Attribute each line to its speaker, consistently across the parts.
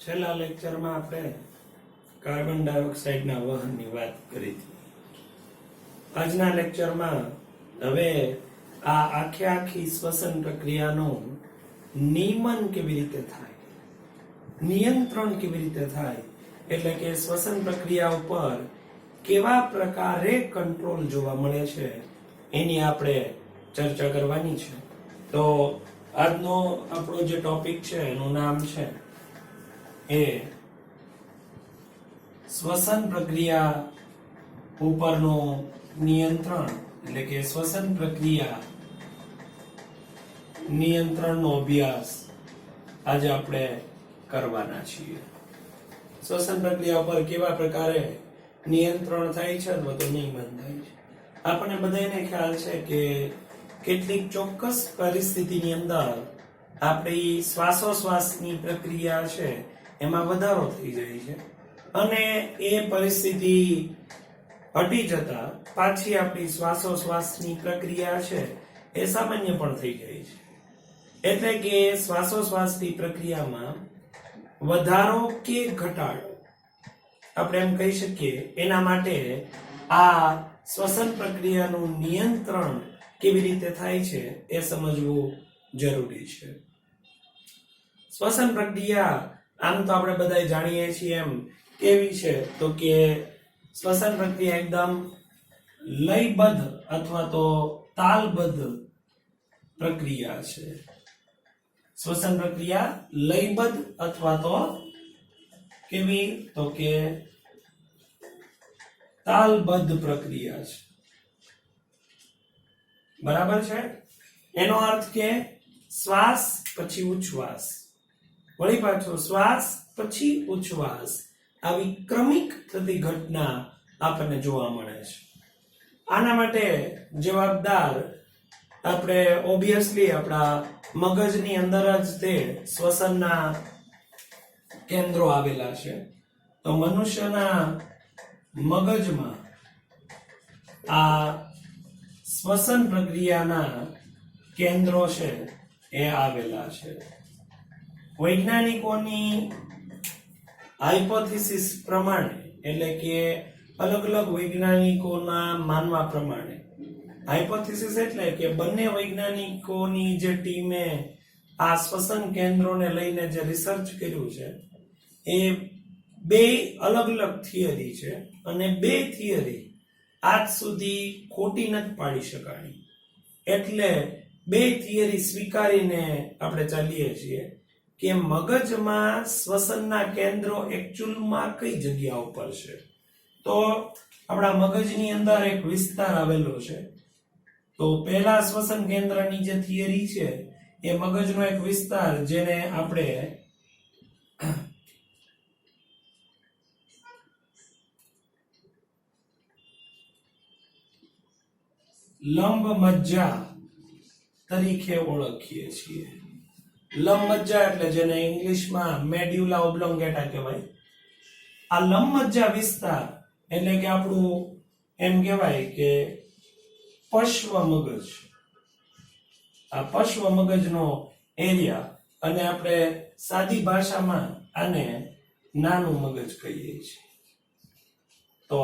Speaker 1: છેલ્લા લેક્ચરમાં આપણે કાર્બન ડાયોક્સાઇડના વહનની વાત કરી હતી. આજના લેક્ચરમાં હવે આ આખી શ્વસન પ્રક્રિયાનું નિયમન કેવી રીતે થાય, નિયંત્રણ કેવી રીતે થાય, એટલે કે શ્વસન પ્રક્રિયા ઉપર કેવા પ્રકારે કંટ્રોલ જોવા મળે છે એની આપણે ચર્ચા કરવાની છે. તો આજનો આપણો જે ટોપિક છે એનું નામ છે એ શ્વસન પ્રક્રિયા ઉપરનું નિયંત્રણ, એટલે કે શ્વસન પ્રક્રિયા નિયંત્રણનો અભ્યાસ આજે આપણે કરવાના છીએ. શ્વસન પ્રક્રિયા ઉપર કેવા પ્રકારે નિયંત્રણ થાય છે અથવા તો નિયમન થાય છે. આપણને બધાને ખ્યાલ છે કે કેટલીક ચોક્કસ પરિસ્થિતિની અંદર આપણી શ્વાસોશ્વાસની પ્રક્રિયા છે એમાં વધારો થઈ જાય છે અને એ પરિસ્થિતિ હટી જતા પાછી આપણી શ્વાસોશ્વાસની પ્રક્રિયા છે એ સામાન્ય પણ થઈ જાય છે. એટલે કે શ્વાસોશ્વાસની પ્રક્રિયામાં વધારો કે ઘટાડો આપણે એમ કહી શકીએ. એના માટે આ શ્વસન પ્રક્રિયાનું નિયંત્રણ કેવી રીતે થાય છે એ સમજવું જરૂરી છે. શ્વસન પ્રક્રિયા આમ તો આપણે બધા જાણીએ છીએ એમ કેવી છે, તો કે શ્વસન પ્રક્રિયા એકદમ લયબદ્ધ અથવા તો તાલબદ્ધ પ્રક્રિયા છે. શ્વસન પ્રક્રિયા લયબદ્ધ અથવા તો કેવી, તો કે તાલબદ્ધ પ્રક્રિયા છે. બરાબર છે. એનો અર્થ કે શ્વાસ પછી ઉચ્છ્વાસ, વળી પાછો શ્વાસ પછી ઉચ્છ્વાસ, આવી ક્રમિક થતી ઘટના આપણને જોવા મળે છે. આના માટે જવાબદાર આપણે ઓબ્વિયસલી આપણા મગજની અંદર જ તે શ્વસનના કેન્દ્રો આવેલા છે. તો મનુષ્યના મગજમાં આ શ્વસન પ્રક્રિયાના કેન્દ્રો છે એ આવેલા છે. વૈજ્ઞાનિકોની હાઇપોથેસિસ પ્રમાણે, એટલે કે અલગ અલગ વૈજ્ઞાનિકોના માનવા પ્રમાણે, હાઇપોથેસિસ એટલે કે બંને વૈજ્ઞાનિકોની જે ટીમે આ શ્વસન કેન્દ્રોને લઈને જે રિસર્ચ કર્યું છે એ બે અલગ અલગ થિયરી છે અને બે થિયરી આજ સુધી ખોટી નથી પાડી શકાણી. એટલે બે થિયરી સ્વીકારીને આપણે ચાલીએ છીએ કે મગજમાં શ્વસનના કેન્દ્રો એકચ્યુઅલમાં કઈ જગ્યા ઉપર છે. તો આપણા મગજની અંદર એક વિસ્તાર આવેલો છે. તો પહેલા શ્વસન કેન્દ્રની જે થિયરી છે એ મગજનો એક વિસ્તાર, જેને આપણે લંબ મજ્જા તરીકે ઓળખીએ છીએ. લંબ મજ્જા એટલે જેને ઇંગ્લિશમાં મેડ્યુલા ઓબ્લોંગેટા કહેવાય. આ લંબ મજ્જા વિસ્તાર એટલે કે આપણું એમ કહેવાય કે પશ્વ મગજ, આ પશ્વ મગજનો એરિયા, અને આપણે સાદી ભાષામાં આને નાનું મગજ કહીએ છીએ. તો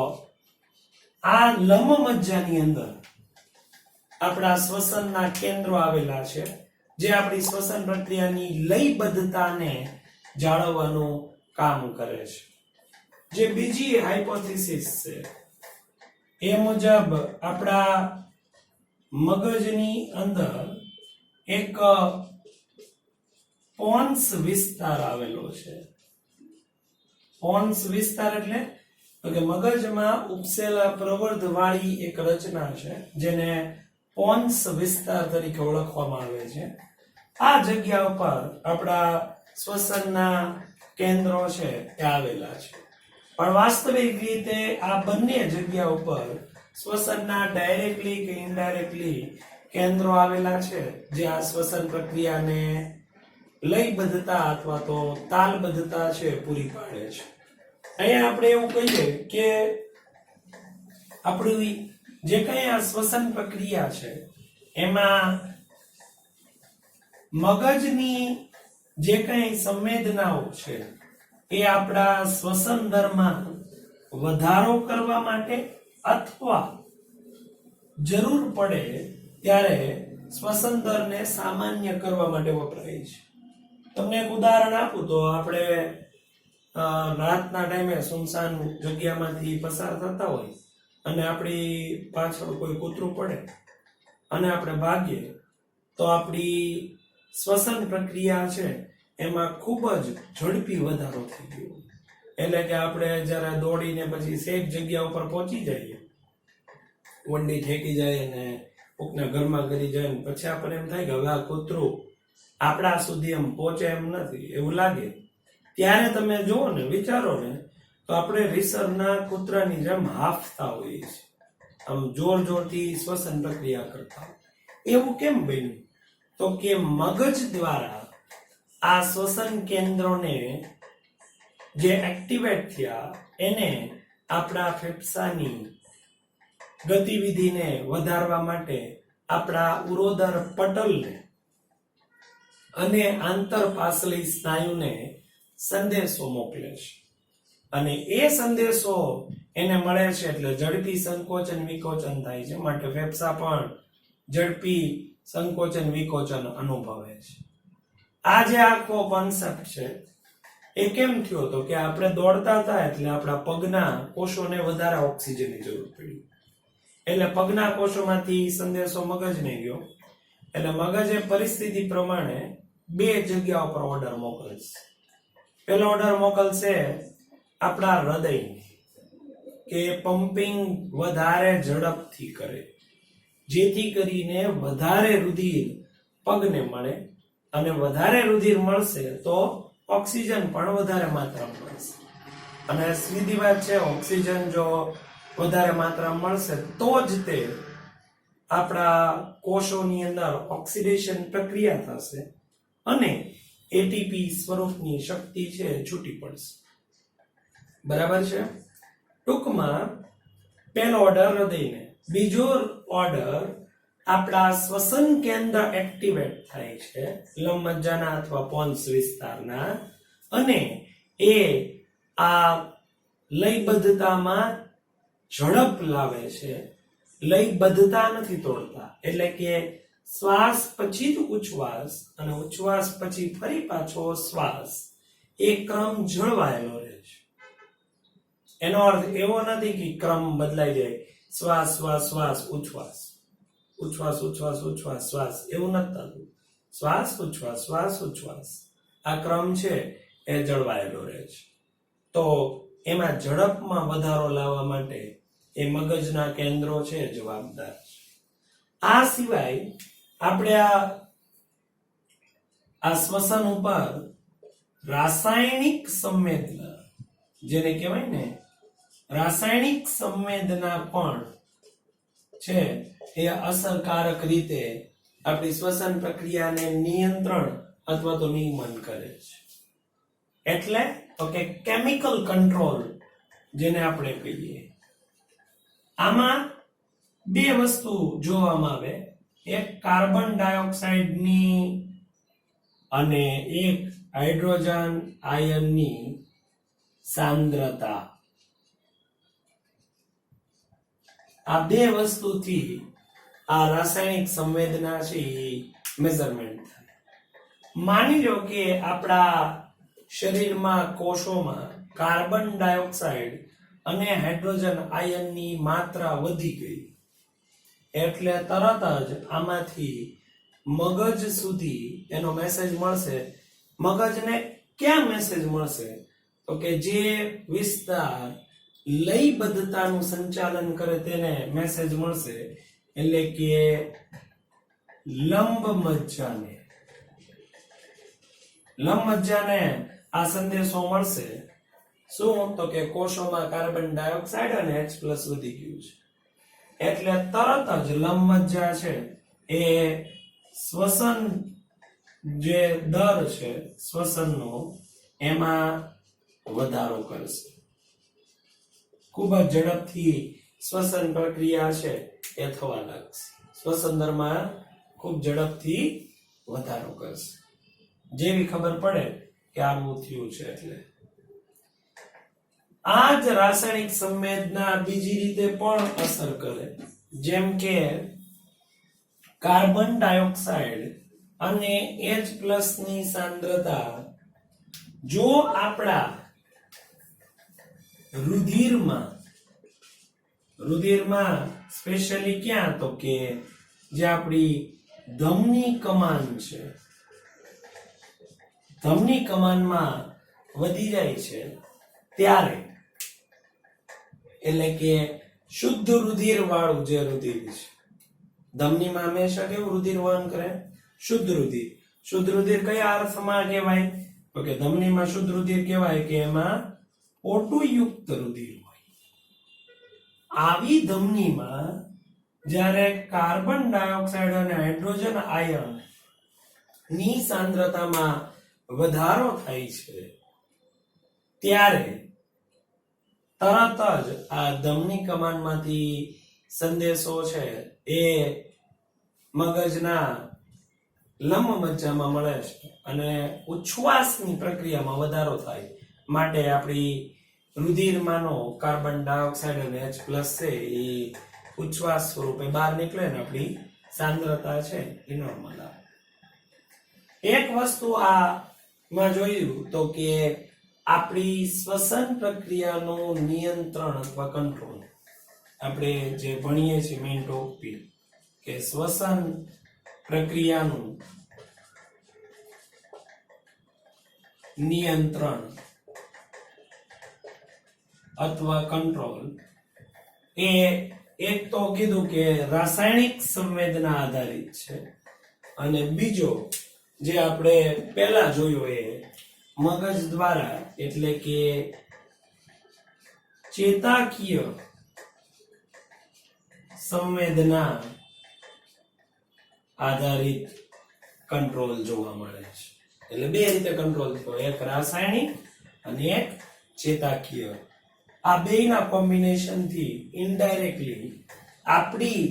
Speaker 1: આ લંબ મજ્જાની અંદર આપણા શ્વસનના કેન્દ્રો આવેલા છે, જે આપણી શ્વસન પ્રક્રિયાની લયબદ્ધતાને જાળવવાનું કામ કરે છે. જે બીજી હાઇપોથેસિસ છે એ મુજબ આપણા મગજની અંદર એક પોન્સ વિસ્તાર આવેલો છે. પોન્સ વિસ્તાર એટલે તો કે મગજમાં ઉપસેલા પ્રવર્ધ વાળી એક રચના છે, જેને પોન્સ વિસ્તાર તરીકે ઓળખવામાં આવે છે. આ જગ્યા ઉપર આપણા શ્વસનના કેન્દ્રો છે એ આવેલા છે. પણ વાસ્તવિક રીતે આ બંને જગ્યા ઉપર શ્વસનના ડાયરેક્ટલી કે ઇનડાયરેક્ટલી કેન્દ્રો આવેલા છે, જે આ શ્વસન પ્રક્રિયાને લયબદ્ધતા અથવા તો તાલબદ્ધતા છે પૂરી પાડે છે. અહીંયા આપણે એવું કહીએ કે આપણી જે કઈ આ શ્વસન પ્રક્રિયા છે એમાં મગજની જે કઈ સંવેદનાઓ છે એ આપણા શ્વસન દરમાં વધારો કરવા માટે અથવા જરૂર પડે ત્યારે શ્વસન દરને સામાન્ય કરવા માટે વપરાય છે. તમને એક ઉદાહરણ આપું તો આપણે રાતના ટાઈમે સુનસાન જગ્યામાંથી પસાર થતા હોય અને આપણી પાછળ કોઈ કૂતરું પડે અને આપણે ભાગીએ તો આપણી શ્વસન પ્રક્રિયા છે એમાં ખૂબ જ ઝડપી વધારો થઈ ગયો. એટલે કે આપણે જ્યારે દોડીને પછી સેફ જગ્યા ઉપર પહોંચી જઈએ, વંડી ઠેકી જાય ને કોકના ઘરમાં કરી જાય ને પછી આપણને એમ થાય કે હવે આ કૂતરું આપણા સુધી એમ પહોંચે એમ નથી એવું લાગે, ત્યારે તમે જુઓ ને, વિચારો ને, તો આપણે રીસરના કૂતરાની જેમ હાંફતા હોઈએ છીએ, આમ જોર જોરથી શ્વસન પ્રક્રિયા કરતા. એવું કેમ બન્યું? તો કે મગજ દ્વારા આ શ્વસન કેન્દ્રોને જે એક્ટિવેટ થયા એને આપણા ફેફસાની ગતિવિધિને વધારવા માટે આપણા ઉરોદર પટલને અને આંતરપાસલી સ્નાયુને સંદેશો મોકલે છે અને એ સંદેશો એને મળે છે એટલે ઝડપી સંકોચન વિકોચન થાય છે. માટે ફેફસા પણ ઝડપી સંકોચન વિકોચન અનુભવે છે. આ જે આખો કોન્સેપ્ટ છે એ કેમ થયો? તો કે આપણે દોડતા હતા એટલે આપણા પગના કોષોને વધારે ઓક્સિજનની જરૂર પડી, એટલે પગના કોષોમાંથી સંદેશો મગજને ગયો, એટલે મગજે પરિસ્થિતિ પ્રમાણે બે જગ્યા ઉપર ઓર્ડર મોકલશે. પેલો ઓર્ડર મોકલશે આપણા હૃદયને કે પમ્પિંગ વધારે ઝડપથી કરે, જેથી કરીને વધારે રુધિર પગને મળે, અને વધારે રુધિર મળશે તો ઓક્સિજન પણ વધારે માત્રામાં મળશે. અને સીધી વાત છે, ઓક્સિજન જો વધારે માત્રામાં મળશે તો જ તે આપણા કોષોની અંદર ઓક્સિડેશન પ્રક્રિયા થશે અને એટીપી સ્વરૂપની શક્તિ છે છૂટી પડશે. બરાબર છે? ટૂંકમાં પહેલો ઓર્ડર હૃદયને, બીજો ઓર્ડર આપણા શ્વસન કેન્દ્ર એક્ટિવેટ થાય છે, લંબમજ્જાના અથવા પોન્સ વિસ્તારના, અને એ આ લયબદ્ધતામાં ઝડપ લાવે છે. લયબદ્ધતા નથી તોડતા, એટલે કે શ્વાસ પછી જ ઉચ્છ્વાસ અને ઉચ્છ્વાસ પછી ફરી પાછો શ્વાસ, એ ક્રમ જળવાયેલો રહે છે. એનો અર્થ એવો નથી કે ક્રમ બદલાઈ જાય, શ્વાસ શ્વાસ શ્વાસ ઉચ્છ્વાસ, ઉચ્છ્વાસ ઉચ્છ્વાસ ઉચ્છ્વાસ શ્વાસ, એવું નથી થતું. શ્વાસ ઉચ્છ્વાસ શ્વાસ ઉચ્છ્વાસ, આ ક્રમ છે એ જળવાયેલો રહે છે. તો એમાં ઝડપમાં વધારો લાવવા માટે એ મગજના કેન્દ્રો છે જવાબદાર છે. આ સિવાય આપણે આ શ્વસન ઉપર રાસાયણિક સંવેદના, જેને કહેવાય ને રાસાયણિક સંવેદના પણ છે, એ અસરકારક રીતે આપણી શ્વસન પ્રક્રિયાને નિયંત્રણ અથવા તો નિયમન કરે છે. એટલે તો કે કેમિકલ કંટ્રોલ જેને આપણે કહીએ. આમાં બે વસ્તુ જોવામાં આવે, એક કાર્બન ડાયોક્સાઇડની અને એક હાઇડ્રોજન આયનની સાંદ્રતા. આ બે વસ્તુથી આ રાસાયણિક સંવેદના છે એ મેઝરમેન્ટ થાય. માની લો કે આપણા શરીરમાં કોષોમાં કાર્બન ડાયોક્સાઇડ અને હાઇડ્રોજન આયનની માત્રા વધી ગઈ, એટલે તરત જ આમાંથી મગજ સુધી એનો મેસેજ મળશે. મગજને ક્યાં મેસેજ મળશે? તો કે જે વિસ્તાર લયબદ્ધતાનું સંચાલન કરે તેને મેસેજ મળશે, એટલે કે લંબમજ્જાને. લંબમજ્જાને આ સંદેશો મળશે. શું? તો કે કોષોમાં કાર્બન ડાયોક્સાઇડ અને H+ વધી ગયું છે, એટલે તરત જ લંબમજ્જા છે એ શ્વસન જે દર છે શ્વસનનો એમાં વધારો કરશે. ખૂબ જ ઝડપથી શ્વસન પ્રક્રિયા છે એ થવા લાગશે. શ્વસન દરમાં ખૂબ ઝડપથી વધારો કરશે, જેવી ખબર પડે કે આવું થયું છે એટલે. આ જ રાસાયણિક સંવેદના બીજી રીતે પણ અસર કરે, જેમ કે કાર્બન ડાયોક્સાઇડ અને H+ ની સાંદ્રતા જો આપણા રુધિરમાં સ્પેશિયલી ક્યાં, તો કે જે આપણી ધમની કમાન છે, ધમની કમાનમાં વધી જાય છે ત્યારે, એટલે કે શુદ્ધ રુધિર વાળું જે રુધિર છે, ધમનીમાં હંમેશા કેવું રુધિર વહન કરે? શુદ્ધ રુધિર. શુદ્ધ રુધિર કયા અર્થમાં કહેવાય? તો કે ધમનીમાં શુદ્ધ રુધિર કહેવાય કે એમાં O2 યુક્ત રુધિર હોય. આવી ધમનીમાં જ્યારે કાર્બન ડાયોક્સાઇડ અને હાઇડ્રોજન આયન ની સાંદ્રતામાં વધારો થાય છે ત્યારે તરત જ આ ધમની કમાનમાંથી સંદેશો છે એ મગજના લંબ મજ્જામાં મળે છે અને ઉચ્છ્વાસની પ્રક્રિયામાં વધારો થાય માટે આપણી રુધિરમાંનો કાર્બન ડાયોક્સાઇડ અને H+ છે એ ઉચ્છ્વાસ સ્વરૂપે બહાર નીકળે ને આપણી સાંદ્રતા છે એ નોર્મલ આવે. એક વસ્તુ આમાં જોયું તો કે આપણી શ્વસન પ્રક્રિયાનું નિયંત્રણ અથવા કંટ્રોલ, આપણે જે ભણીએ છીએ મેઇન ટોપિક કે શ્વસન પ્રક્રિયાનું નિયંત્રણ અથવા કંટ્રોલ એ એક તો કીધું કે રાસાયણિક સંવેદના આધારિત છે અને બીજો જે આપણે પહેલા જોયું એ મગજ દ્વારા એટલે કે ચેતાકીય સંવેદના આધારિત કંટ્રોલ જોવા મળે છે. એટલે બે રીતે કંટ્રોલ થયો, એક રાસાયણિક અને એક ચેતાકીય. આ બેયના કોમ્બિનેશન થી ઇનડાયરેક્ટલી આપણી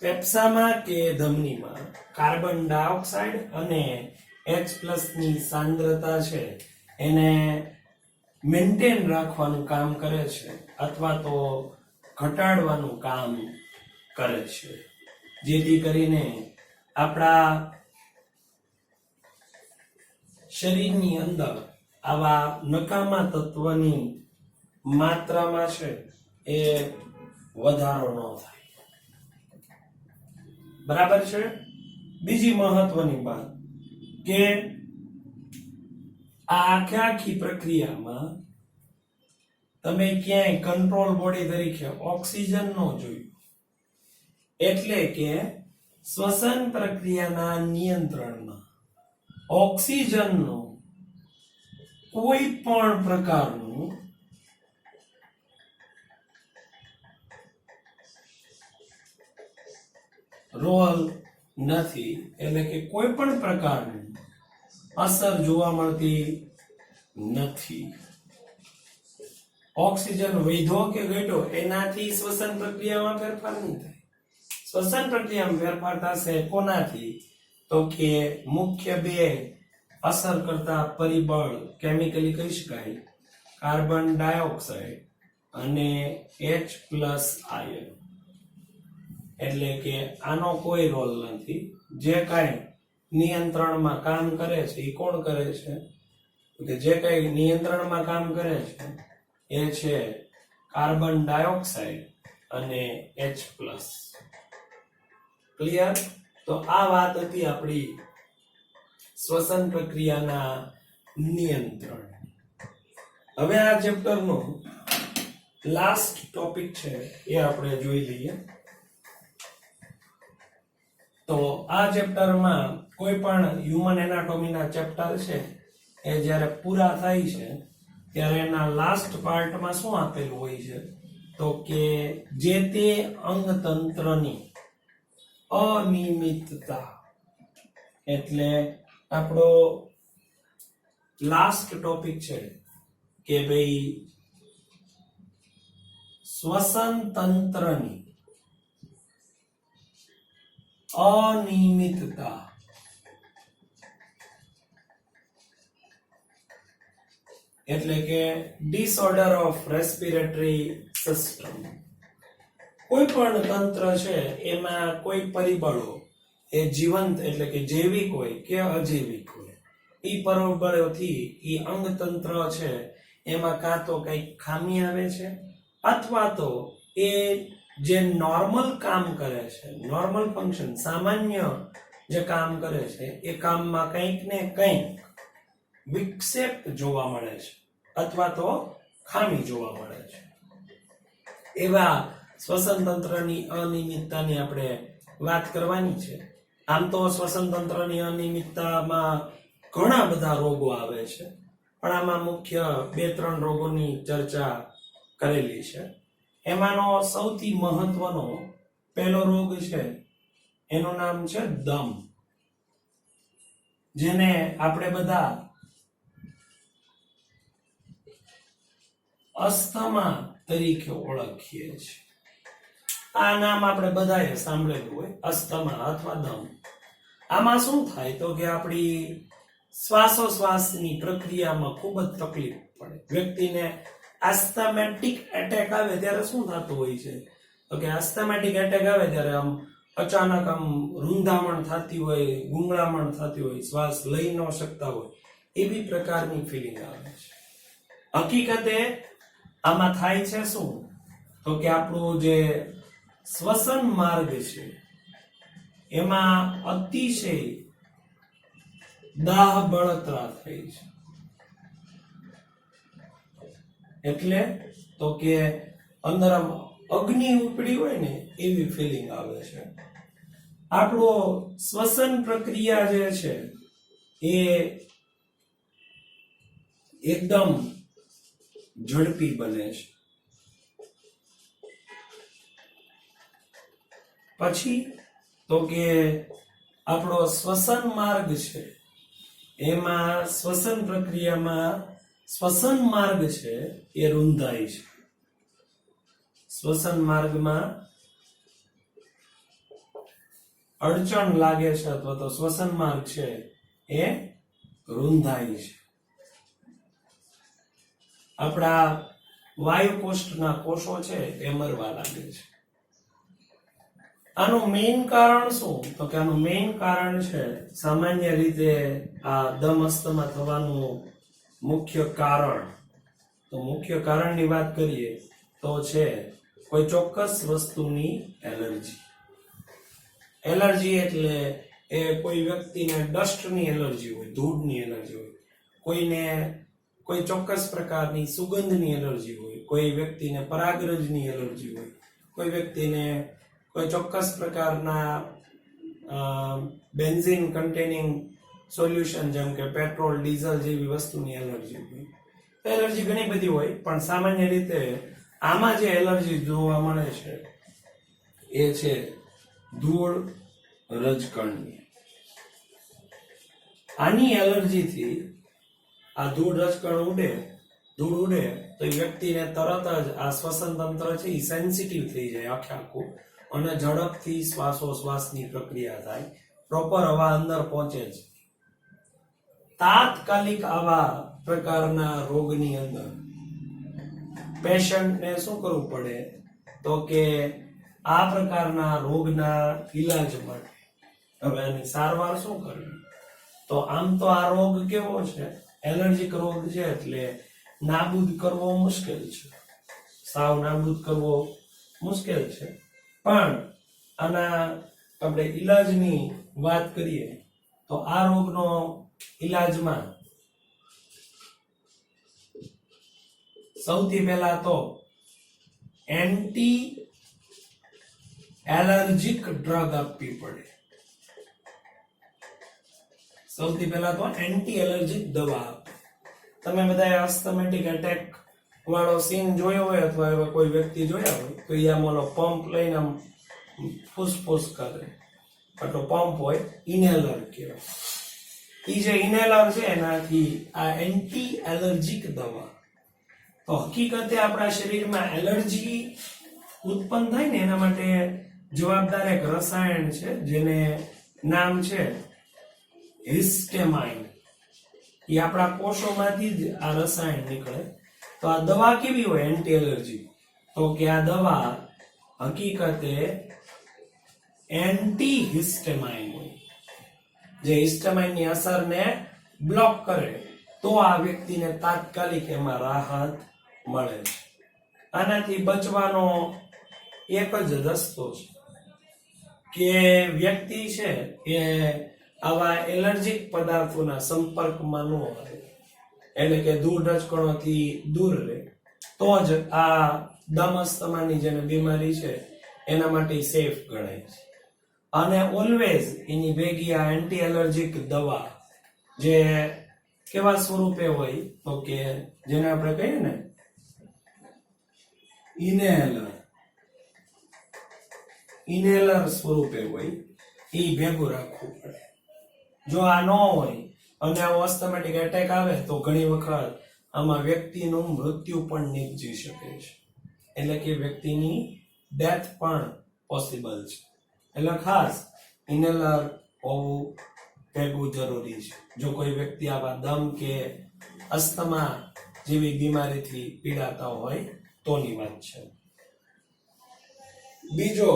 Speaker 1: ફેફસામાં કે ધમનીમાં કાર્બન ડાયોક્સાઇડ અને H+ ની સાંદ્રતા છે એને મેન્ટેન રાખવાનું કામ કરે છે અથવા તો ઘટાડવાનું કામ કરે છે, જેથી કરીને આપણા શરીરની અંદર આવા નકામા તત્વની માત્રામાં છે એ વધારો ન થાય. બરાબર છે. બીજી મહત્વની વાત કે આ આખી પ્રક્રિયામાં તમે ક્યાંય કંટ્રોલ બોડી તરીકે ઓક્સિજન ન જોયું, એટલે કે શ્વસન પ્રક્રિયાના નિયંત્રણમાં ઓક્સિજનનો કોઈ પણ પ્રકારનું રોલ નથી, એટલે કે કોઈ પણ પ્રકારની અસર જોવા મળતી નથી. ઓક્સિજન વધ્યો કે ઘટ્યો એનાથી શ્વસન પ્રક્રિયામાં ફેરફાર નહીં થાય. શ્વસન પ્રક્રિયામાં ફેરફાર થશે કોનાથી? તો કે મુખ્ય બે અસર કરતા પરિબળ કેમિકલી કહી શકાય, કાર્બન ડાયોક્સાઇડ અને H+ આયન. એટલે કે આનો કોઈ રોલ નથી. જે કાંઈ નિયંત્રણમાં કામ કરે છે એ કોણ કરે છે? કે જે કાંઈ નિયંત્રણમાં કામ કરે છે એ છે કાર્બન ડાયોક્સાઇડ અને H+. ક્લિયર? તો આ વાત હતી આપણી શ્વસન પ્રક્રિયાના નિયંત્રણ. હવે આ ચેપ્ટરનો લાસ્ટ ટોપિક છે એ આપણે જોઈ લઈએ. તો આ ચેપ્ટરમાં કોઈ પણ હ્યુમન એનાટોમીના ચેપ્ટર છે એ જ્યારે પૂરા થાય છે ત્યારે એના લાસ્ટ પાર્ટમાં શું આપેલું હોય છે? તો કે જે તે અંગતંત્રની અનિયમિતતા. એટલે આપણો લાસ્ટ ટોપિક છે કે ભાઈ શ્વસન તંત્રની અનિયમિતતા એટલે કે ડિસઓર્ડર ઓફ રેસ્પિરેટરી સિસ્ટમ. કોઈ પણ તંત્ર છે એમાં કોઈ પરિબળો એ જીવંત એટલે કે જૈવિક હોય કે અજૈવિક હોય, એ પરિબળોથી એ અંગતંત્ર છે એમાં કાં તો કંઈક ખામી આવે છે અથવા તો એ જે નોર્મલ કામ કરે છે, નોર્મલ ફંક્શન, સામાન્ય જે કામ કરે છે એ કામમાં કંઈક ને કંઈક વિક્ષેપ જોવા મળે છે અથવા તો ખામી જોવા મળે છે. એવા શ્વસન તંત્રની અનિયમિતતાની આપણે વાત કરવાની છે. આમ તો શ્વસન તંત્રની અનિયમિતતામાં ઘણા બધા રોગો આવે છે, પણ આમાં મુખ્ય 2-3 રોગોની ચર્ચા કરેલી છે. એમાંનો સૌથી મહત્વનો પહેલો રોગ છે એનું નામ છે દમ, જેને આપણે બધા અસ્થમા તરીકે ઓળખીએ છીએ. આ નામ આપણે બધાએ સાંભળેલું હોય, અસ્થમા અથવા દમ. આમાં શું થાય તો કે આપણી શ્વાસોશ્વાસની પ્રક્રિયામાં ખૂબ જ તકલીફ પડે. વ્યક્તિને આસ્થમેટિક એટેક આવે ત્યારે શું થતું હોય છે તો કે આસ્થમેટિક એટેક આવે ત્યારે આમ અચાનક આમ રૂંધામણ થતી હોય, ગુંગળામણ થતી હોય, શ્વાસ લઈ ન શકતા હોય, એવી પ્રકારની ફિલિંગ આવે છે. હકીકતે આમાં થાય છે શું તો કે આપણું જે શ્વસન માર્ગ છે એમાં અતિશય દાહ બળતરા થઈ છે. એટલે તો કે અંદર આમ અગ્નિ ઉપડી હોય ને એવી ફિલિંગ આવે છે. આપણો શ્વસન પ્રક્રિયા જે છે એ એકદમ ઝડપી બને છે. પછી તો કે આપણો શ્વસન માર્ગ છે એમાં શ્વસન પ્રક્રિયામાં શ્વસન માર્ગ છે એ રૂંધાય છે. શ્વસન માર્ગમાં અડચણ લાગે છે અથવા તો શ્વસન માર્ગ છે એ રૂંધાય છે. આપણા વાયુકોષ્ઠના કોષો છે એ મરવા લાગે છે. આનું મેઇન કારણ શું તો કે આનું મેઇન કારણ છે સામાન્ય રીતે આ દમ અસ્થમા થવાનું મુખ્ય કારણ. તો મુખ્ય કારણની વાત કરીએ તો છે કોઈ ચોક્કસ વસ્તુની એલર્જી. એલર્જી એટલે એ કોઈ વ્યક્તિને ડસ્ટની એલર્જી હોય, ધૂળની એલર્જી હોય, કોઈને કોઈ ચોક્કસ પ્રકારની સુગંધની એલર્જી હોય, કોઈ વ્યક્તિને પરાગરજની એલર્જી હોય, કોઈ વ્યક્તિને કોઈ ચોક્કસ પ્રકારના બેન્ઝીન કન્ટેનિંગ સોલ્યુશન જેમ કે પેટ્રોલ, ડીઝલ જેવી વસ્તુની એલર્જી હોય. એલર્જી ઘણી બધી હોય, પણ સામાન્ય રીતે આમાં જે એલર્જી જોવા મળે છે એ છે ધૂળ રજકણની. આની એલર્જીથી આ ધૂળ રજકણ ઉડે તો એ વ્યક્તિને તરત જ આ શ્વસન તંત્ર છે એ સેન્સિટિવ થઈ જાય આખું, અને ઝડપથી શ્વાસોશ્વાસની પ્રક્રિયા થાય, પ્રોપર હવા અંદર પહોંચે છે. તાત્કાલિક આવા પ્રકારના રોગની અંદર પેશન્ટને શું કરવું પડે તો કે આ પ્રકારના રોગના ઈલાજ માટે હવે આની સારવાર શું કરવી. તો આમ તો આ રોગ કેવો છે, એલર્જીક રોગ છે, એટલે નાબૂદ કરવો મુશ્કેલ છે, સાવ નાબૂદ કરવો મુશ્કેલ છે. પણ આના આપણે ઈલાજની વાત કરીએ તો આ રોગનો ઈલાજમાં સૌથી પહેલા તો એન્ટી એલર્જીક ડ્રગ આપવી પડે. સૌથી પહેલા તો એન્ટી એલર્જીક દવા આપે. તમે બધા અસ્થમેટિક એટેક વાળો સીન જોયો હોય અથવા એવા કોઈ વ્યક્તિ જોયા હોય તો એ આમ ઓલો પંપ લઈને આમ ફૂસફૂસ કરે, તો પંપ હોય, ઇનહેલર કહેવાય. એ જે ઇનહેલર છે એનાથી આ એન્ટી એલર્જીક દવા. તો હકીકતે આપણા શરીરમાં એલર્જી ઉત્પન્ન થાય ને એના માટે જવાબદાર એક રસાયણ છે જેને નામ છે હિસ્ટેમાઇન. એ આપણા કોષોમાંથી જ આ રસાયણ નીકળે. તો આ દવા કેવી હોય એન્ટી એલર્જી? તો કે આ દવા હકીકતે એન્ટી હિસ્ટેમાઇન હોય, જે હિસ્ટેમાઇનની અસરને બ્લોક કરે તો આ વ્યક્તિને તાત્કાલિક એમાં રાહત મળે છે. આનાથી બચવાનો એક જ રસ્તો છે કે વ્યક્તિ છે એ આવા એલર્જીક પદાર્થોના સંપર્કમાં ન આવે, એટલે કે ધૂળ રજકણોથી દૂર રહે, તો જ આ દમ અસ્થમાની જેને બીમારી છે એના માટે સેફ ગણાય છે. અને ઓલવેઝ એની ભેગી આ એન્ટી એલર્જીક દવા જે કેવા સ્વરૂપે હોય તો કે જેને આપણે કહીએ ને ઇનેલર સ્વરૂપે હોય, એ ભેગું રાખવું પડે. જો આ ન હોય અને આવો ઓસ્થમેટિક એટેક આવે તો ઘણી વખત આમાં વ્યક્તિનું મૃત્યુ પણ નીપજી શકે છે, એટલે કે વ્યક્તિની ડેથ પણ પોસિબલ છે. એટલે ખાસ ઇનેલર હોવું ભેગું જરૂરી છે જો કોઈ વ્યક્તિ આવા દમ કે અસ્થમા જેવી બીમારીથી પીડાતા હોય તોની વાત છે. બીજો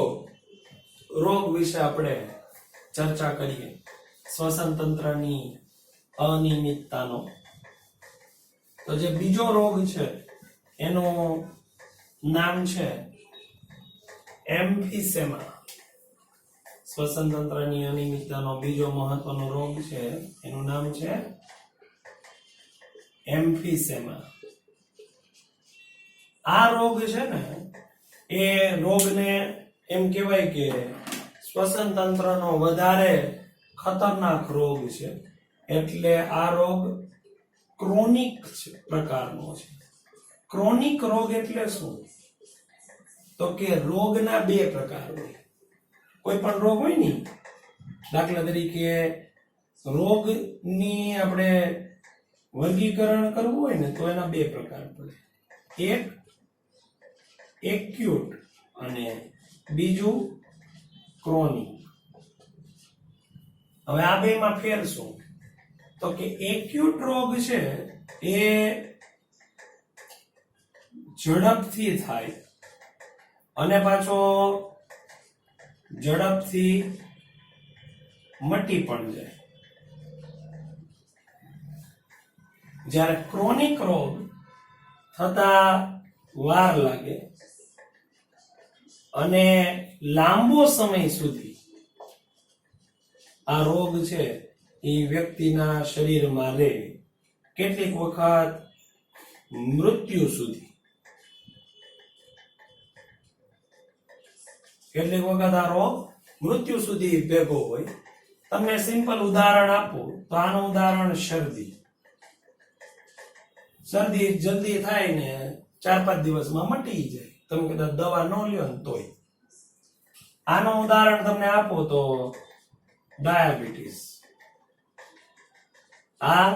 Speaker 1: રોગ વિશે આપણે ચર્ચા કરીએ, શ્વસન તંત્રની અનિયમિતતાનો. તો જે બીજો રોગ છે એનું નામ છે એમ્ફીસેમા. શ્વસન તંત્રની અનિયમિતતાનો બીજો મહત્વનો રોગ છે એનું નામ છે એમ્ફીસેમા. આ રોગ છે ને એ રોગને એમ કહેવાય કે શ્વસન તંત્રનો વધારે ખતરનાક રોગ છે, એટલે આ રોગ ક્રોનિક પ્રકારનો છે. ક્રોનિક રોગ એટલે શું? તો કે રોગના બે પ્રકાર હોય. કોઈ પણ રોગ હોય ને, દાખલા તરીકે રોગની આપણે વર્ગીકરણ કરવું હોય ને તો એના બે પ્રકાર પડે. એક એક્યુટ અને બીજું ક્રોનિક. હવે આ બેમાં ફેર શું? તો કે એક્યુટ રોગ છે એ ઝડપથી થાય અને પાછો ઝડપથી મટી પણ જાય. જ્યારે ક્રોનિક રોગ થતા વાર લાગે અને લાંબો સમય સુધી આ રોગ છે એ વ્યક્તિના શરીરમાં રહે, કેટલીક વખત મૃત્યુ સુધી. કેટલીક વખત આ રોગ મૃત્યુ સુધી ભેગો હોય. તમને સિમ્પલ ઉદાહરણ આપું તો આનું ઉદાહરણ શરદી. શરદી જલ્દી થાય ને 4-5 દિવસમાં મટી જાય, તમે કદાચ દવા ન લ્યો ને તોય. આનું ઉદાહરણ તમને આપો તો ડાયાબિટીસ. આ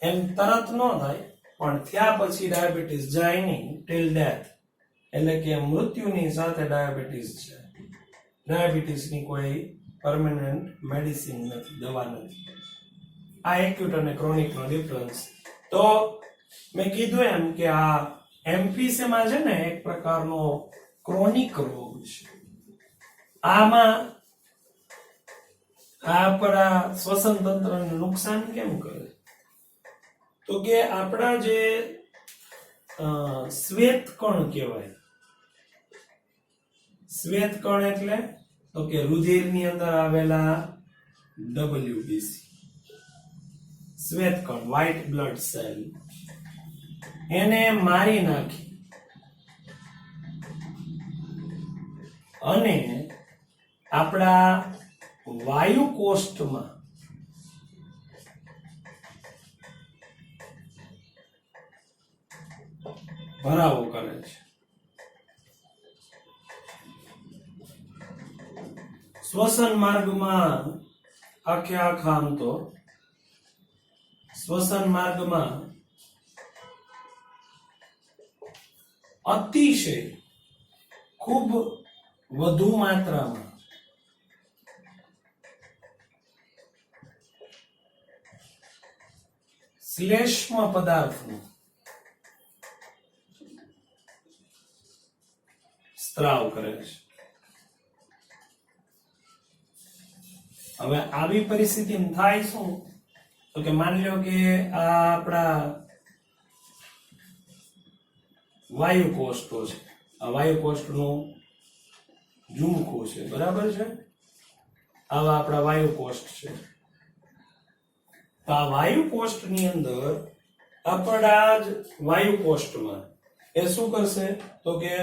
Speaker 1: એમ તરત ન થાય, પણ થયા પછી ડાયાબિટીસ જાય નહીં ટિલ ડેથ, એટલે કે મૃત્યુની સાથે ડાયાબિટીસ છે. ડાયાબિટીસની કોઈ પરમેનન્ટ મેડિસિન નથી, દવા નથી. આ એક્યુટ અને ક્રોનિક નો ડિફરન્સ. તો મેં કીધું એમ કે આ એમ્ફીસેમા છે ને એક પ્રકારનો ક્રોનિક રોગ છે. આમાં આપણા શ્વસન તંત્રને નુકસાન કેમ કરે? તો કે આપણા જે શ્વેત કણ કહેવાય. શ્વેત કણ એટલે તો કે રુધિરની અંદર આવેલા WBC, શ્વેત કણ, વ્હાઇટ બ્લડ સેલ, એને મારી નાખી અને આપણા વાયુ કોષ્ઠમાં ભરાવો કરે છે. શ્વસન માર્ગમાં આમ તો શ્વસન માર્ગમાં અતિશય ખૂબ વધુ માત્રામાં શ્લેષ્મ પદાર્થનો સ્ત્રાવ કરે છે. હવે આવી પરિસ્થિતિમાં થાય શું? તો કે માની લો કે આ આપણા વાયુ કોષ્ઠો છે. આ વાયુ કોષ્ઠનું ઝુમખું છે, બરાબર છે. આવા આપણા વાયુ કોષ્ઠ છે. તો આ વાયુ કોષ્ઠની અંદર આપણા જ વાયુ કોષ્ઠમાં એ શું કરશે? તો કે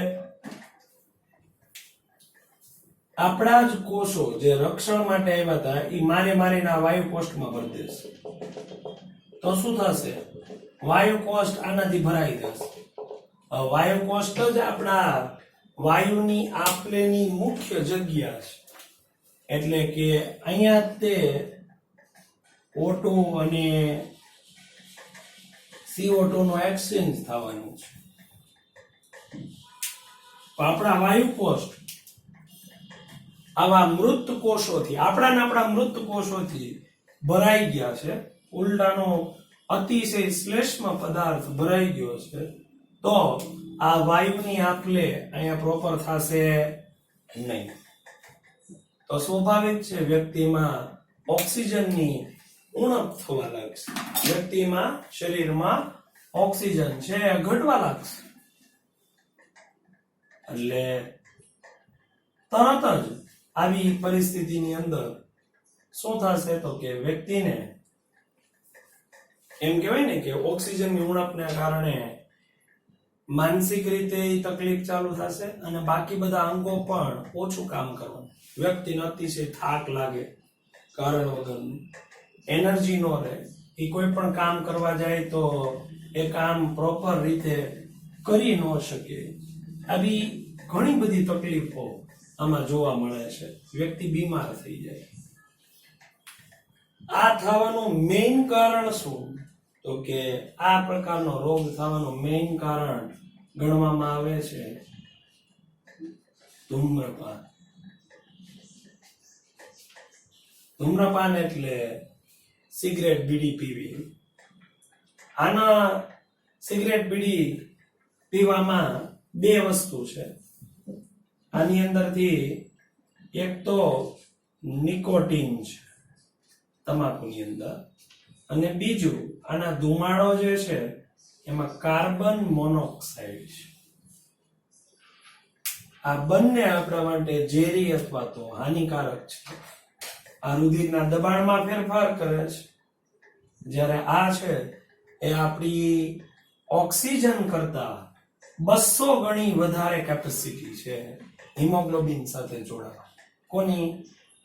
Speaker 1: આપણા જ કોષો જે રક્ષણ માટે આવ્યા હતા એ મારીને આ વાયુ કોષ્ઠમાં ભરી દેશે. તો શું થશે? વાયુ કોષ્ઠ આનાથી ભરાઈ જશે. વાયુ કોષ્ઠ જ આપણા વાયુની આપલેની મુખ્ય જગ્યા છે. એટલે કે અહીંયા તે O2 અને CO2 નો એક્સચેન્જ થવાનું છે. આપણા વાયુ કોષ્ઠ આવા મૃત કોષોથી આપણા મૃત કોષોથી ભરાઈ ગયા છે. ઉલટાનો અતિશય શ્લેષ્મ પદાર્થ ભરાઈ ગયો છે. તો આ વાયુની આપલે અહીંયા પ્રોપર થશે નહીં. તો સ્વાભાવિક છે વ્યક્તિમાં ઓક્સિજનની ઉણપ થવા લાગશે. વ્યક્તિમાં શરીરમાં ઓક્સિજન છે ઘટવા લાગશે. એટલે તરત જ આવી પરિસ્થિતિની અંદર શું થશે? તો કે વ્યક્તિને એમ કહેવાય ને કે ઓક્સિજનની ઉણપને કારણે માનસિક રીતે તકલીફ ચાલુ થશે અને બાકી બધા અંગો પણ ઓછું કામ કરવાનું. વ્યક્તિને અતિશય થાક લાગે કારણ વગરનું, એનર્જી નો રહે. એ કોઈ પણ કામ કરવા જાય તો એ કામ પ્રોપર રીતે કરી ન શકે. આવી ઘણી બધી તકલીફો આમાં જોવા મળે છે. વ્યક્તિ બીમાર થઈ જાય. આ થવાનું મેઇન કારણ શું? તો કે આ પ્રકારનો રોગ થવાનું મેઇન કારણ ગણવામાં આવે છે ધૂમ્રપાન. ધૂમ્રપાન એટલે સિગરેટ બીડી પીવી. આના સિગરેટ બીડી પીવામાં બે વસ્તુ છે. આની અંદરથી એક તો નિકોટીન છે તમાકુની અંદર, અને બીજું આના ધુમાડો જે છે એમાં કાર્બન મોનોક્સાઇડ છે. આ બંને આપણા માટે ઝેરી અથવા તો હાનિકારક છે. આ રુધિરના દબાણમાં ફેરફાર કરે છે, જ્યારે આ છે એ આપણી ઓક્સિજન કરતા 200 ગણી વધારે કેપેસિટી છે હિમોગ્લોબિન સાથે જોડાવા. કોની?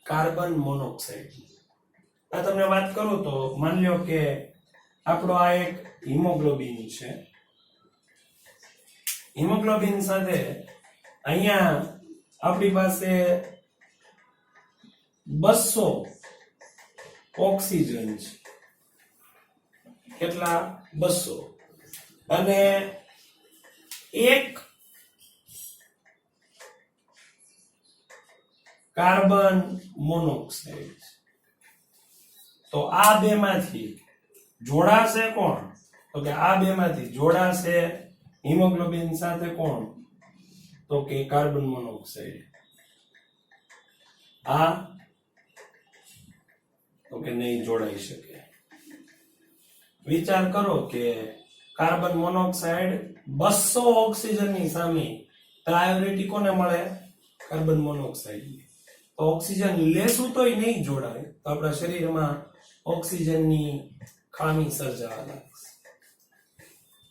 Speaker 1: Carbon monoxide. આ તમને વાત કરું તો માની લો કે આપણો આ એક હિમોગ્લોબિન છે. હિમોગ્લોબિન સાથે અહીંયા આપણી પાસે 200 ઓક્સિજન છે. કેટલા? 200. અને એક કાર્બન મોનોક્સાઇડ. તો આ બે માંથી જોડાશે કોણ? તો કે આ બે માંથી જોડાશે હિમોગ્લોબિન સાથે કોણ? તો કે કાર્બન મોનોક્સાઇડ. આ તો કે નહીં જોડાઈ શકે. વિચાર કરો કે કાર્બન મોનોક્સાઇડ 200 ઓક્સિજનની સામે પ્રાયોરિટી કોને મળે? Carbon monoxide. તો ઓક્સિજન લેશું તોય નહીં જોડાય. તો આપણા શરીરમાં ઓક્સિજનની ખામી સર્જાવા લાગશે.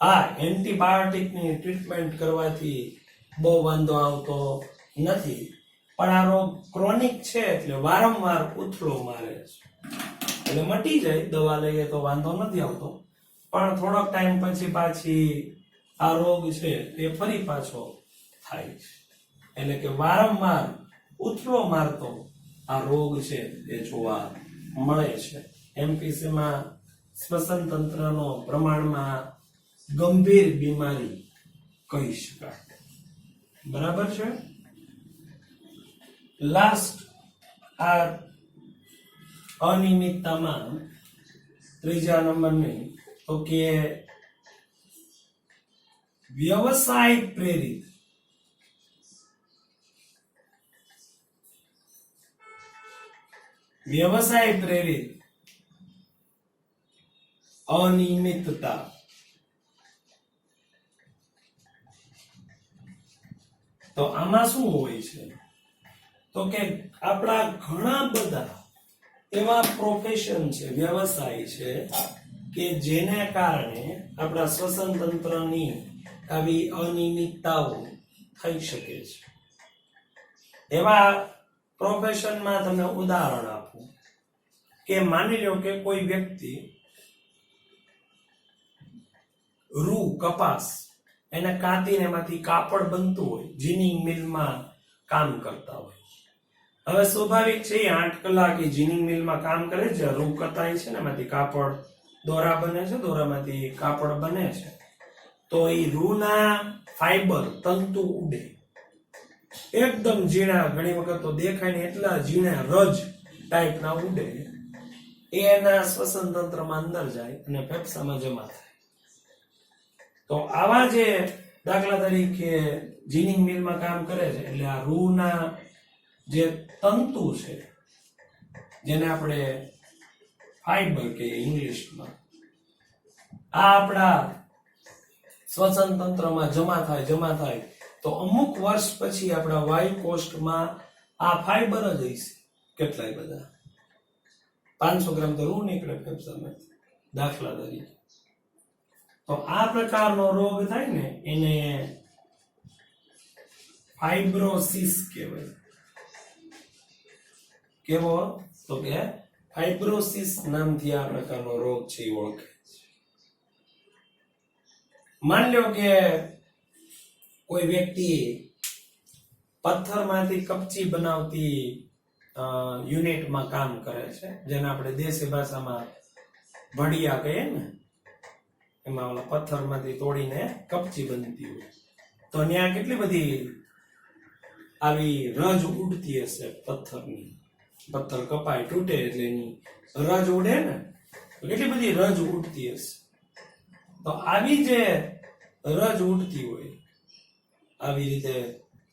Speaker 1: આ એન્ટીબાયોટિકની ટ્રીટમેન્ટ કરવાથી બહુ વાંધો આવતો નથી, પણ આ રોગ ક્રોનિક છે એટલે વારંવાર ઉથલો મારે છે. એટલે મટી જાય, દવા લઈએ તો વાંધો નથી આવતો, પણ થોડોક ટાઈમ પછી પાછી આ રોગ છે એ ફરી પાછો થાય છે. એટલે કે વારંવાર ઉથલો મારતો આ રોગ છે એ જોવા મળે છે. એમપીસીમાં શ્વસન તંત્રનો પ્રમાણમાં ગંભીર બીમારી કહી શકાય. બરાબર છે. લાસ્ટ આ અનિયમિતતામાં ત્રીજા નંબરની તો કે વ્યવસાય પ્રેરિત અનિયમિતતા. તો આમાં શું હોય છે? તો કે આપણા ઘણા બધા એવા પ્રોફેશન છે, વ્યવસાય છે કે જેને કારણે આપણા શ્વસન તંત્રની આવી અનિયમિતતાઓ થઈ શકે છે. એવા પ્રોફેશનમાં તમને ઉદાહરણ આપું કે માની લો કે કોઈ વ્યક્તિ રૂ કપાસ એને કાતીને એમાંથી કાપડ બનતું હોય, જીનિંગ મિલમાં કામ કરતા હોય. હવે સ્વાભાવિક છે 8 કલાક એ જીનિંગ મિલમાં કામ કરે છે, રૂ કતાય છે ને એમાંથી કાપડ દોરા બને છે, દોરામાંથી કાપડ બને છે. તો એ રૂના ફાઈબર તંતુ ઉડે, એકદમ ઝીણા, ઘણી વખત તો દેખાય ને એટલા ઝીણા રજ ટાઈપના ઉડે. એ એના શ્વસન તંત્રમાં અંદર જાય અને ફેફસામાં જમા થાય. તો આવા જે દાખલા તરીકે જીનિંગ મિલમાં કામ કરે છે, એટલે આ રૂના જે તંતુ છે જેને આપણે ફાઈબર કહીએ ઇંગ્લિશમાં, આ આપણા શ્વસન તંત્રમાં જમા થાય તો અમુક વર્ષ પછી આપણા વાયુ કોષ્ઠમાં આ ફાઈબર જ હશે કેટલાય બધા. 500 ગ્રામ તો રૂ નીકળે ફેફસામાં દાખલા તરીકે. તો આ પ્રકારનો રોગ થાય ને એને ફાઇબ્રોસિસ કહેવાય. કેવો? તો કે ફાઇબ્રોસિસ નામથી આ પ્રકારનો રોગ છે એ ઓળખાય છે. માન લો કે કોઈ વ્યક્તિ પથ્થરમાંથી કપચી બનાવતી યુનિટમાં કામ કરે છે, જેને આપણે દેશી ભાષામાં ભડિયા કહીએ ને, એમાં ઓલા પથ્થરમાંથી તોડીને કપચી બનતી હોય. તો ત્યાં કેટલી બધી આવી રજ ઉડતી હશે પથ્થરની. પથ્થર કપાય તૂટે એટલે એની રજ ઉડે ને, કેટલી બધી રજ ઉડતી હશે. તો આવી જે રજ ઉડતી હોય, આવી રીતે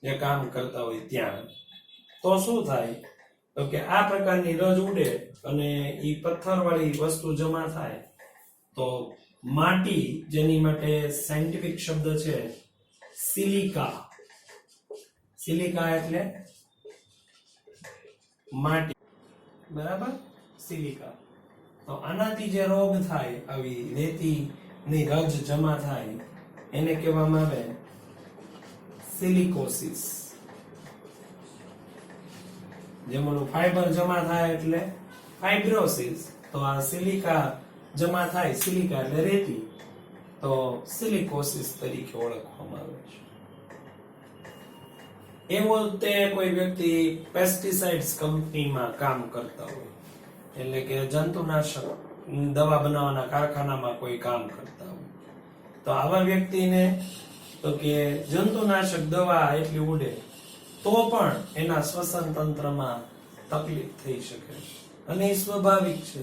Speaker 1: જે કામ કરતા હોય ત્યાં, તો શું થાય? તો કે આ પ્રકારની રજ ઉડે અને એ પથ્થરવાળી વસ્તુ જમા થાય તો માટી, જેની માટે સાયન્ટિફિક શબ્દ છે સિલિકા. સિલિકા એટલે માટી, બરાબર? સિલિકા. તો આનાથી જે રોગ થાય, આવી રેતીની રજ જમા થાય, એને કહેવામાં આવે સિલિકોસિસ. જેમ ઓલું ફાઈબર જમા થાય એટલે ફાઇબ્રોસિસ, તો આ સિલિકા જમા થાય, સિલિકા એટલે રેતી, તો સિલિકોસિસ તરીકે ઓળખવામાં આવે છે. એવો તે કોઈ વ્યક્તિ પેસ્ટિસાઇડ્સ કંપનીમાં કામ કરતા હોય, એટલે કે જંતુનાશક દવા બનાવવાના કારખાનામાં કોઈ કામ કરતા હોય, તો આવા વ્યક્તિને તો કે જંતુનાશક દવા એટલી ઉડે તો પણ એના શ્વસન તંત્રમાં તકલીફ થઈ શકે. અને એ સ્વાભાવિક છે,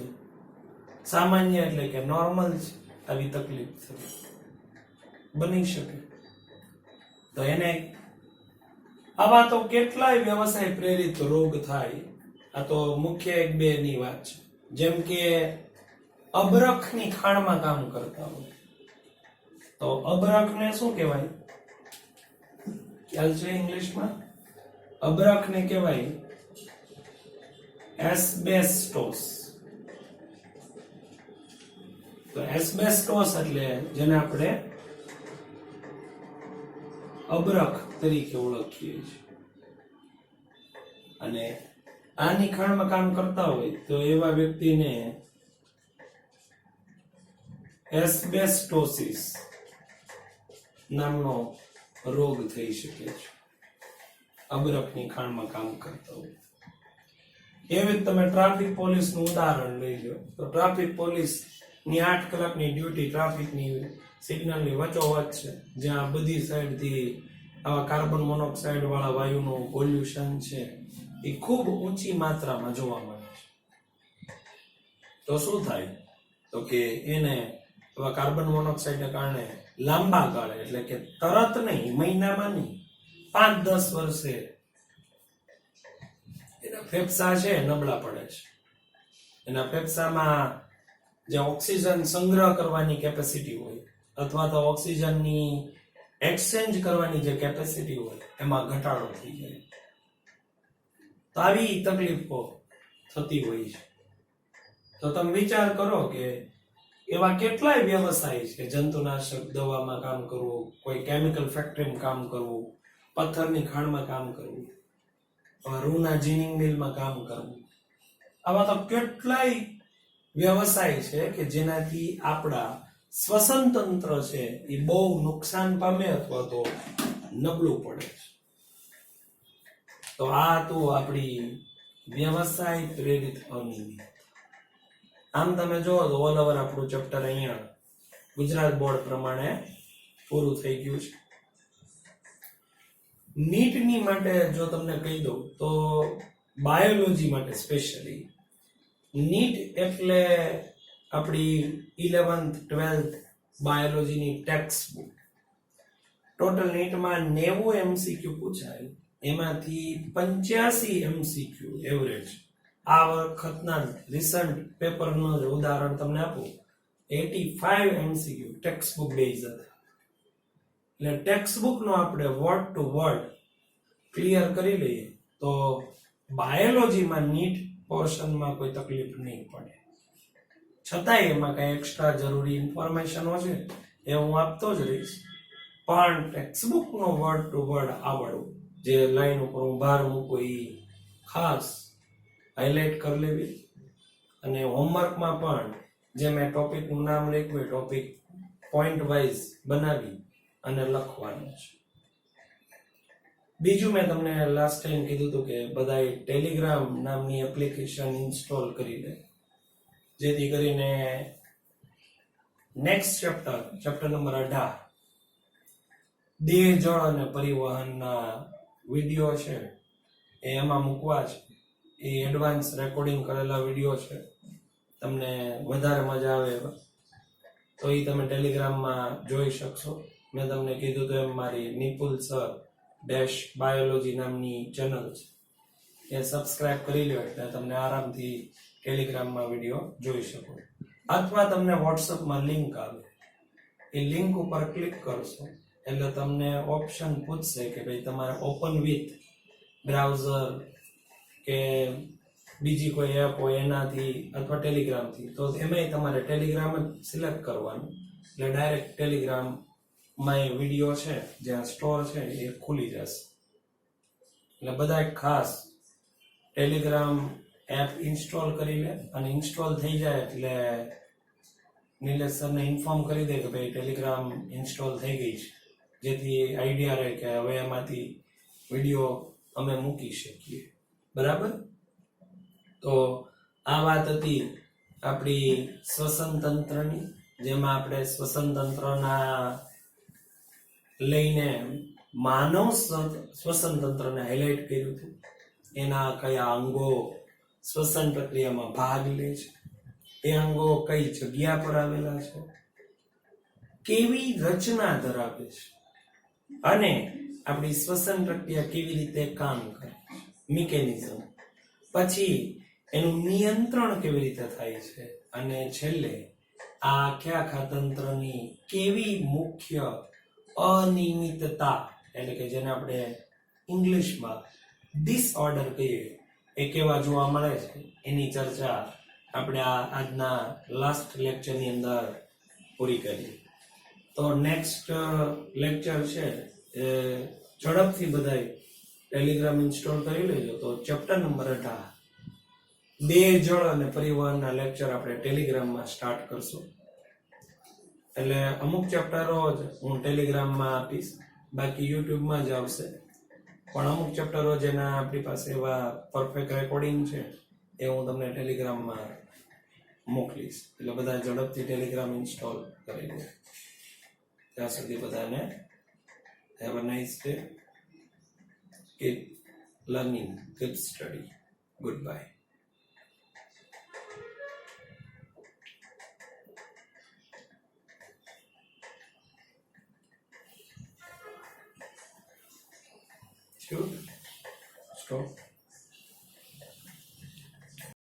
Speaker 1: સામાન્ય એટલે કે નોર્મલ છે, આવી તકલીફ બની શકે. તો એને આવા તો કેટલાય વ્યવસાય પ્રેરિત રોગ થાય. આ તો મુખ્ય 1-2 ની વાત છે. જેમ કે અબરખની ખાણમાં કામ કરતા હોય, તો અબરખને શું કહેવાય? ખ્યાલ છે ઇંગ્લિશમાં? અબરખને કહેવાય એસ્બેસ્ટોસ. તો એસ્બેસ્ટોસ એટલે જેને આપણે અબરખ તરીકે ઓળખીએ છીએ. અને આની ખાણમાં કામ કરતા હોય તો એવા વ્યક્તિને એસ્બેસ્ટોસિસ નામનો રોગ થઈ શકે છે, અબરખની ખાણમાં કામ કરતા હોય. એવી તમે ટ્રાફિક પોલીસનું ઉદાહરણ લઈ લો, તો ટ્રાફિક પોલીસની 8 કલાકની ડ્યુટી ટ્રાફિકની સિગ્નલની વચ્ચોવચ છે, જ્યાં બધી સાઈડથી આવા કાર્બન મોનોક્સાઇડ વાળા વાયુનું પોલ્યુશન છે એ ખૂબ ઊંચી માત્રામાં જોવા મળે છે. તો શું થાય? તો કે એને એવા કાર્બન મોનોક્સાઇડને કારણે લાંબા ગાળે એટલે કે તરત નહીં, મહિનામાં નહીં, 5-10 વર્ષે એના ફેફસા છે નબળા પડે છે. એના ફેફસામાં જે ઓક્સિજન સંગ્રહ કરવાની કેપેસિટી હોય અથવા તો ઓક્સિજનની એક્સચેન્જ કરવાની જે કેપેસિટી હોય એમાં ઘટાડો થઈ જાય. તો આવી તકલીફો થતી હોય છે. તો તમે વિચાર કરો કે એવા કેટલાય વ્યવસાય છે, જંતુનાશક દવામાં કામ કરવું, કોઈ કેમિકલ ફેક્ટરીમાં કામ કરવું, પથ્થરની ખાણમાં કામ કરવું, રૂના જીનિંગ મિલમાં કામ કરવું. આવા તો કેટલાય વ્યવસાય છે કે જેનાથી આપણા શ્વસન તંત્ર છે એ બહુ નુકસાન પામે અથવા તો નબળું પડે છે. તો આ તો આપણી વ્યવસાય પ્રેરિત અનિયમિત. આમ તમે જુઓ તો ઓલ ઓવર આપણું ચેપ્ટર અહીંયા ગુજરાત બોર્ડ પ્રમાણે પૂરું થઈ ગયું છે. નીટની માટે જો તમને કહી દઉં તો બાયોલોજી માટે સ્પેશિયલી નીટ એટલે આપણી 11th 12th બાયોલોજીની ટેક્સ્ટ બુક. ટોટલ નીટમાં 90 MCQ પૂછાય, એમાંથી 85 MCQ એવરેજ. આ વખતના રિસન્ટ પેપરનું ઉદાહરણ તમને આપું, 85 MCQ ટેક્સ્ટ બુક બેઝ હતા. એટલે ટેક્સ્ટ બુકનો આપણે વર્ડ ટુ વર્ડ ક્લિયર કરી લઈએ તો બાયોલોજીમાં નીટ પોર્શનમાં કોઈ તકલીફ નહીં પડે. છતાંય એમાં કઈ એક્સ્ટ્રા જરૂરી ઇન્ફોર્મેશનો છે એ હું આપતો જ રહીશ, પણ ટેક્સ્ટ બુકનો વર્ડ ટુ વર્ડ આવડવું, જે લાઈન ઉપર હું ભાર મૂકું એ ખાસ હાઇલાઇટ કરી લેવી. અને હોમવર્કમાં પણ જે મેં ટોપિકનું નામ લખ્યું એ ટોપિક પોઈન્ટ વાઇઝ બનાવી અને લખવાનું છે. બીજું મેં તમને લાસ્ટ ટાઈમ કીધું હતું કે બધાએ ટેલિગ્રામ નામની એપ્લિકેશન ઇન્સ્ટોલ કરી લે, જેથી કરીને નેક્સ્ટ ચેપ્ટર નંબર 18 દેહ જળ અને પરિવહનના વિડીયો છે એ એમાં મૂકવા છે. એ એડવાન્સ રેકોર્ડિંગ કરેલા વિડીયો છે, તમને વધારે મજા આવે તો એ તમે ટેલિગ્રામમાં જોઈ શકશો. મેં તમને કીધું તો એમ મારી નિપુલ સર ડેશ બાયોલોજી નામની ચેનલ છે, એ સબસ્ક્રાઇબ કરી લો એટલે તમને આરામથી ટેલિગ્રામમાં વિડીયો જોઈ શકો. અથવા તમને વોટ્સઅપમાં લિંક આવે, એ લિંક ઉપર ક્લિક કરશો એટલે તમને ઓપ્શન પૂછશે કે ભાઈ તમારે ઓપન વિથ બ્રાઉઝર કે બીજી કોઈ એપ હોય એનાથી અથવા ટેલિગ્રામથી, તો એમાંય તમારે ટેલિગ્રામ જ સિલેક્ટ કરવાનું એટલે ડાયરેક્ટ ટેલિગ્રામમાં એ વિડીયો છે જ્યાં સ્ટોર છે એ ખુલી જશે. એટલે બધા ખાસ ટેલિગ્રામ એપ ઇન્સ્ટોલ કરી લે, અને ઇન્સ્ટોલ થઈ જાય એટલે નિલેશ સરને ઇન્ફોર્મ કરી દે કે ભાઈ ટેલિગ્રામ ઇન્સ્ટોલ થઈ ગઈ છે, જેથી આઈડિયા રહે કે હવે એમાંથી વિડીયો અમે મૂકી શકીએ. બરાબર? તો આ વાત હતી આપણી શ્વસન તંત્રની, જેમાં આપણે શ્વસન તંત્રના લઈને માનવ શ્વસન તંત્રને હાઇલાઇટ કર્યું હતું. એના કયા અંગો શ્વસન પ્રક્રિયામાં ભાગ લે છે, એ અંગો કઈ જગ્યા પર આવેલા છે, કેવી રચના ધરાવે છે, અને આપણી શ્વસન પ્રક્રિયા કેવી રીતે કામ કરે છે, મિકેનિઝમ, પછી એનું નિયંત્રણ કેવી રીતે થાય છે, અને છેલ્લે આ આખા તંત્રની કેવી મુખ્ય અનિયમિતતા એટલે કે જેને આપણે ઇંગ્લિશમાં ડિસઓર્ડર કહીએ એ કેવા જોવા મળે છે, એની ચર્ચા આપણે આજના લાસ્ટ લેક્ચરની અંદર પૂરી કરી. તો નેક્સ્ટ લેક્ચર છે એ ઝડપથી બધાય ટેલિગ્રામ ઇન્સ્ટોલ કરી લેજો. તો ચેપ્ટર નંબર 18 દેહ જળ અને પરિવહનના લેક્ચર આપણે ટેલિગ્રામમાં સ્ટાર્ટ કરશું. એટલે અમુક ચેપ્ટરો જ હું ટેલિગ્રામમાં આપીશ, બાકી યુટ્યુબમાં જ આવશે. પણ અમુક ચેપ્ટરો જેના આપણી પાસે એવા પરફેક્ટ રેકોર્ડિંગ છે એ હું તમને ટેલિગ્રામમાં મોકલીશ. એટલે બધા ઝડપથી ટેલિગ્રામ ઇન્સ્ટોલ કરી લો. ત્યાં સુધી બધાને have a nice day. Keep learning, keep study. Goodbye. શું સ્ટોપ